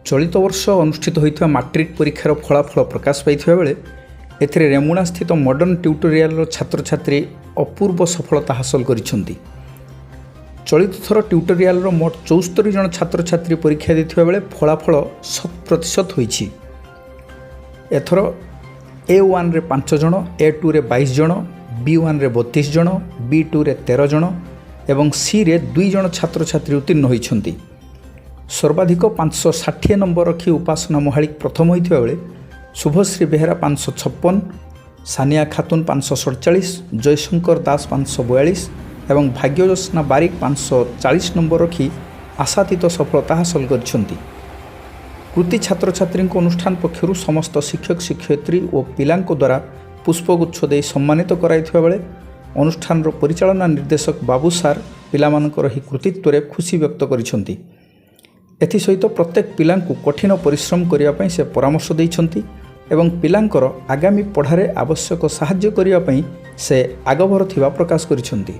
चलित वर्ष अनुष्ठित होइଥିବା मैट्रिक परीक्षार फलाफल प्रकाश पाइथिबा बेले एथिरे रेमुणा स्थित मॉडर्न ट्यूटोरियल छात्र छात्री अपूर्व सफलता हासिल करिसेंती। चलित थर ट्यूटोरियल मोट 74 जन छात्र छात्री परीक्षा देथिबा बेले फलाफल 100% होइछि। एथर A1 रे 5 जन, A2 रे 22 जन, B1 रे 32 जन, B2 रे 13 जन एवं C रे 2 जन छात्र छात्री उत्तीर्ण होइछंती। सर्वाधिक 560 नंबर रखी उपासना महालिक प्रथम होइथिबा बेले शुभश्री बेहेरा 556, सानिया खातून 547, जयशंकर दास 542 एवं भाग्यज्योत्सना बारिक 540 नंबर रखी आशातीत सफलता हासिल करिसेंती। कृति छात्र छात्री अनुष्ठान पक्षरु समस्त शिक्षक शिक्षयित्री और पिलांक द्वारा पुष्पगुच्छ दे सम्मानित कराइथिबा बेले अनुष्ठान परिचालना निर्देशक बाबू सार पिलामानकर ही कृतित्व रे खुशी व्यक्त करिसेंती। एथिसहित प्रत्येक पिलांकु कठिन परिश्रम करने से परामर्श देइछंती एवं पिलांकर आगामी पढ़ारे आवश्यक साहाय्य करने से आगभर थिबा प्रकाश करिसेंती।